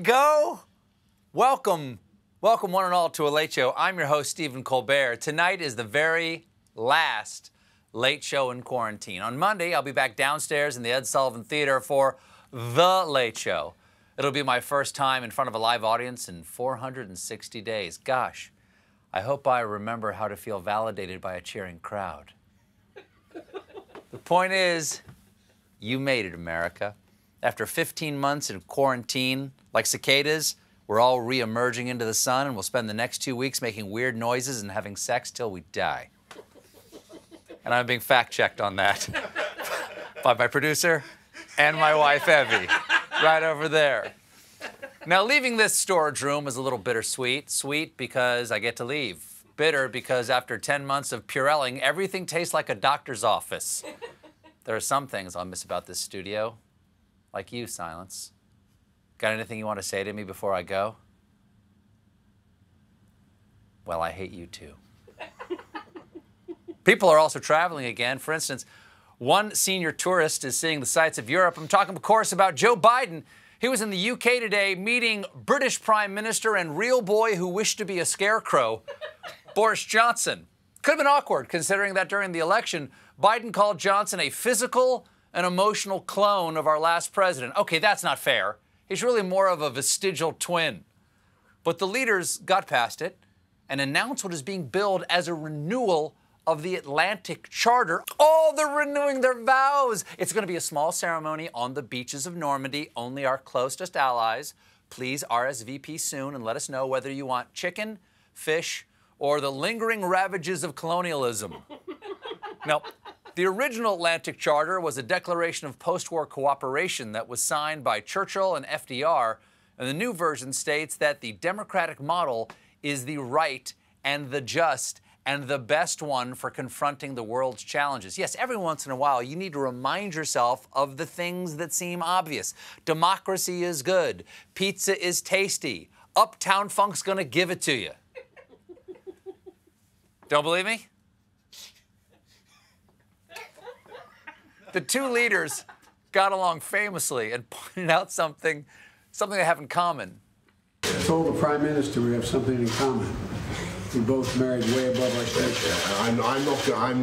go. Welcome one and all to a Late Show. I'm your host, Stephen Colbert. Tonight is the very last Late Show in quarantine. On Monday, I'll be back downstairs in the Ed Sullivan Theater for The Late Show. It'll be my first time in front of a live audience in 460 days. Gosh, I hope I remember how to feel validated by a cheering crowd. The point is, you made it, America. After 15 months in quarantine, like cicadas, we're all re-emerging into the sun, and we'll spend the next 2 weeks making weird noises and having sex till we die. And I'm being fact-checked on that by my producer and my wife, Evie, right over there. Now, leaving this storage room is a little bittersweet. Sweet because I get to leave. Bitter because after 10 months of Purelling, everything tastes like a doctor's office. There are some things I'll miss about this studio. Like you, Silence. Got anything you want to say to me before I go? Well, I hate you too. People are also traveling again. For instance, one senior tourist is seeing the sights of Europe. I'm talking, of course, about Joe Biden. He was in the UK today meeting British Prime Minister and real boy who wished to be a scarecrow, Boris Johnson. Could have been awkward, considering that during the election, Biden called Johnson a physical and emotional clone of our last president. Okay, that's not fair. He's really more of a vestigial twin. But the leaders got past it and announced what is being billed as a renewal of the Atlantic Charter. Oh, they're renewing their vows. It's going to be a small ceremony on the beaches of Normandy. Only our closest allies. Please RSVP soon and let us know whether you want chicken, fish, or the lingering ravages of colonialism. Now, the original Atlantic Charter was a declaration of post-war cooperation that was signed by Churchill and FDR, and the new version states that the democratic model is the right and the just and the best one for confronting the world's challenges. Yes, every once in a while, you need to remind yourself of the things that seem obvious. Democracy is good. Pizza is tasty. Uptown Funk's gonna give it to you. Don't believe me? The two leaders got along famously and pointed out something they have in common. I told the Prime Minister we have something in common. We both married way above our station. I'm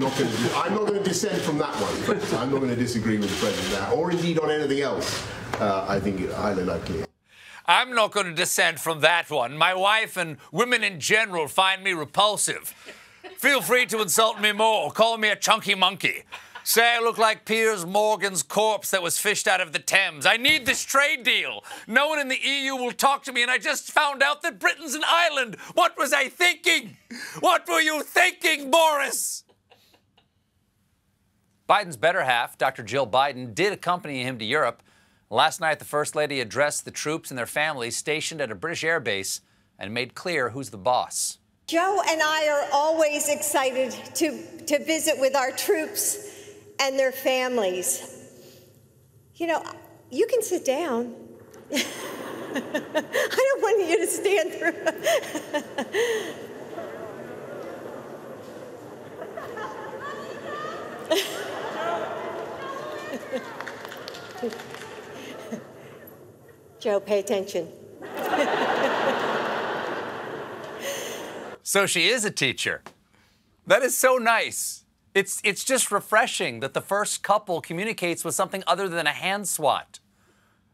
not going to dissent from that one, but I'm not going to disagree with the President, or indeed on anything else. I think it's highly likely. I'm not going to dissent from that one. My wife and women in general find me repulsive. Feel free to insult me more. Call me a chunky monkey. Say I look like Piers Morgan's corpse that was fished out of the Thames. I need this trade deal. No one in the EU will talk to me, and I just found out that Britain's an island. What was I thinking? What were you thinking, Boris? Biden's better half, Dr. Jill Biden, did accompany him to Europe. Last night, the First Lady addressed the troops and their families stationed at a British air base and made clear who's the boss. Joe and I are always excited to visit with our troops and their families. You know, you can sit down. I don't want you to stand through. Joe, pay attention. So she is a teacher. That is so nice. It's just refreshing that the first couple communicates with something other than a hand swat.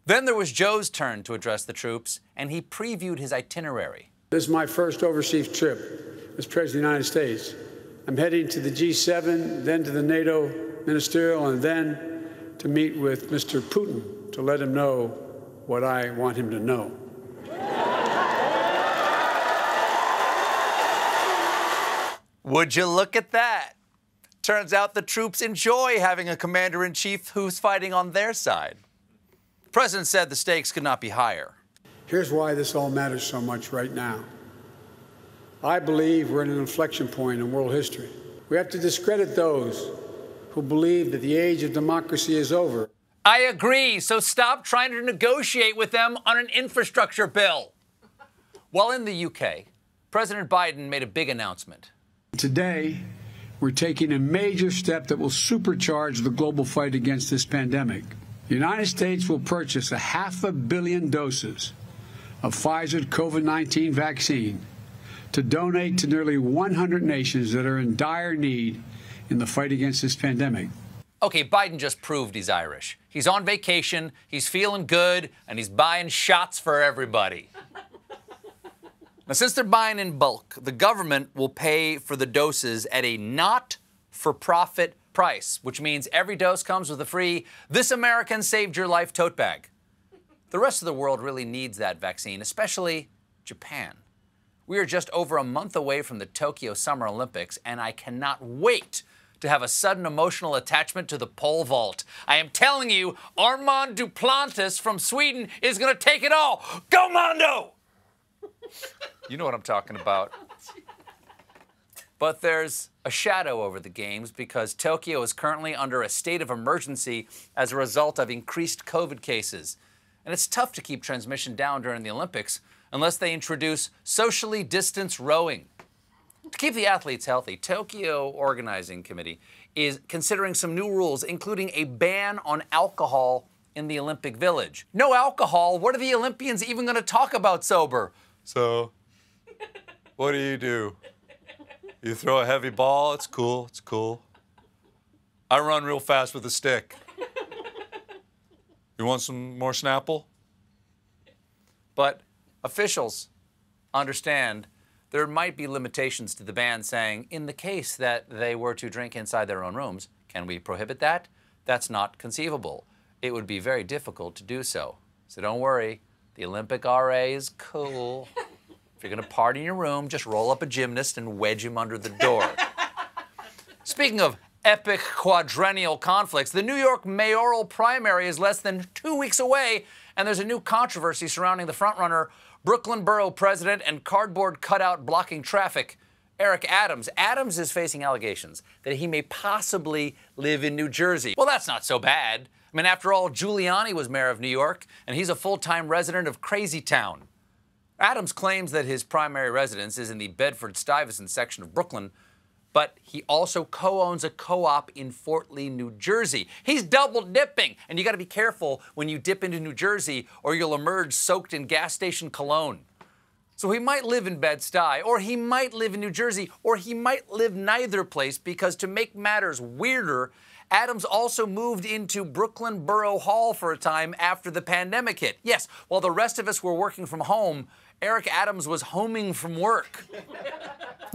Then there was Joe's turn to address the troops, and he previewed his itinerary. This is my first overseas trip as President of the United States. I'm heading to the G7, then to the NATO ministerial, and then to meet with Mr. Putin to let him know what I want him to know. Would you look at that? Turns out the troops enjoy having a commander-in-chief who's fighting on their side. The president said the stakes could not be higher. Here's why this all matters so much right now. I believe we're at an inflection point in world history. We have to discredit those who believe that the age of democracy is over. I agree, so stop trying to negotiate with them on an infrastructure bill. While in the UK, President Biden made a big announcement. Today, we're taking a major step that will supercharge the global fight against this pandemic. The United States will purchase 500 million doses of Pfizer's COVID-19 vaccine to donate to nearly 100 nations that are in dire need in the fight against this pandemic. Okay, Biden just proved he's Irish. He's on vacation, he's feeling good, and he's buying shots for everybody. Now, since they're buying in bulk, the government will pay for the doses at a not-for-profit price, which means every dose comes with a free "This American Saved Your Life" tote bag. The rest of the world really needs that vaccine, especially Japan. We are just over a month away from the Tokyo Summer Olympics, and I cannot wait to have a sudden emotional attachment to the pole vault. I am telling you, Armand Duplantis from Sweden is going to take it all. Go, Mondo! You know what I'm talking about. But there's a shadow over the Games because Tokyo is currently under a state of emergency as a result of increased COVID cases. And it's tough to keep transmission down during the Olympics unless they introduce socially distanced rowing. To keep the athletes healthy, Tokyo Organizing Committee is considering some new rules, including a ban on alcohol in the Olympic Village. No alcohol? What are the Olympians even going to talk about sober? So, what do? You throw a heavy ball? It's cool, it's cool. I run real fast with a stick. You want some more Snapple? But officials understand there might be limitations to the ban, saying, in the case that they were to drink inside their own rooms, can we prohibit that? That's not conceivable. It would be very difficult to do so. So don't worry, the Olympic RA is cool. If you're going to party in your room, just roll up a gymnast and wedge him under the door. Speaking of epic quadrennial conflicts, the New York mayoral primary is less than 2 weeks away, and there's a new controversy surrounding the frontrunner, Brooklyn Borough President and cardboard cutout blocking traffic, Eric Adams. Adams is facing allegations that he may possibly live in New Jersey. Well, that's not so bad. I mean, after all, Giuliani was mayor of New York, and he's a full-time resident of Crazy Town. Adams claims that his primary residence is in the Bedford-Stuyvesant section of Brooklyn, but he also co-owns a co-op in Fort Lee, New Jersey. He's double dipping, and you got to be careful when you dip into New Jersey or you'll emerge soaked in gas station cologne. So he might live in Bed-Stuy, or he might live in New Jersey, or he might live neither place, because to make matters weirder, Adams also moved into Brooklyn Borough Hall for a time after the pandemic hit. Yes, while the rest of us were working from home, Eric Adams was homing from work.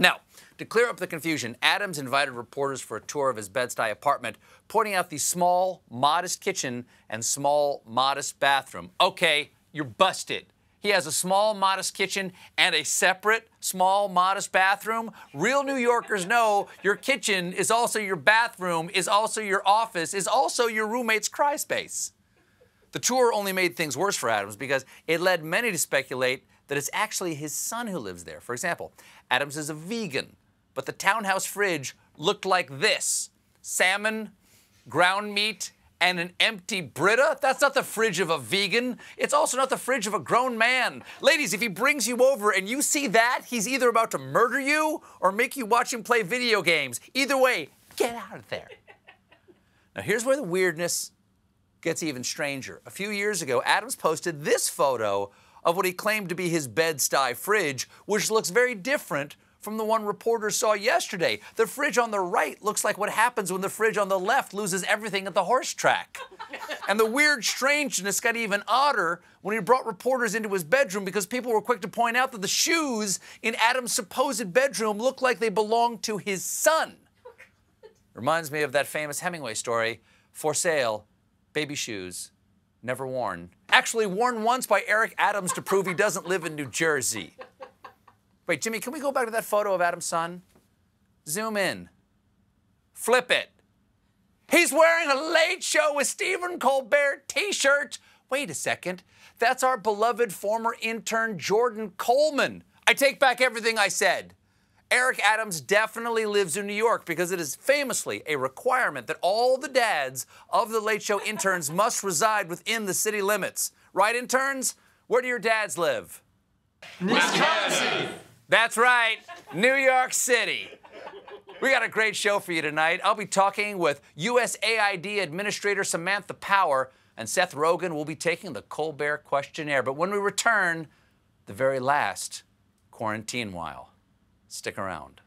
Now, to clear up the confusion, Adams invited reporters for a tour of his Bed-Stuy apartment, pointing out the small, modest kitchen and small, modest bathroom. Okay, you're busted. He has a small, modest kitchen and a separate, small, modest bathroom. Real New Yorkers know your kitchen is also your bathroom, is also your office, is also your roommate's cry space. The tour only made things worse for Adams because it led many to speculate that it's actually his son who lives there. For example, Adams is a vegan, but the townhouse fridge looked like this: salmon, ground meat, and an empty Brita? That's not the fridge of a vegan. It's also not the fridge of a grown man. Ladies, if he brings you over and you see that, he's either about to murder you or make you watch him play video games. Either way, get out of there. Now, here's where the weirdness gets even stranger. A few years ago, Adams posted this photo of what he claimed to be his Bed-Stuy fridge, which looks very different from the one reporters saw yesterday. The fridge on the right looks like what happens when the fridge on the left loses everything at the horse track. And the weird strangeness got even odder when he brought reporters into his bedroom because people were quick to point out that the shoes in Adams' supposed bedroom look like they belong to his son. Reminds me of that famous Hemingway story, For Sale, Baby Shoes, Never Worn. Actually worn once by Eric Adams to prove he doesn't live in New Jersey. Wait, Jimmy, can we go back to that photo of Adam's son? Zoom in. Flip it. He's wearing a Late Show with Stephen Colbert t-shirt. Wait a second. That's our beloved former intern, Jordan Coleman. I take back everything I said. Eric Adams definitely lives in New York because it is famously a requirement that all the dads of the Late Show interns must reside within the city limits. Right, interns? Where do your dads live? Wisconsin! That's right, New York City. We got a great show for you tonight. I'll be talking with USAID Administrator Samantha Power, and Seth Rogen will be taking the Colbert questionnaire. But when we return, the very last quarantine while. Stick around.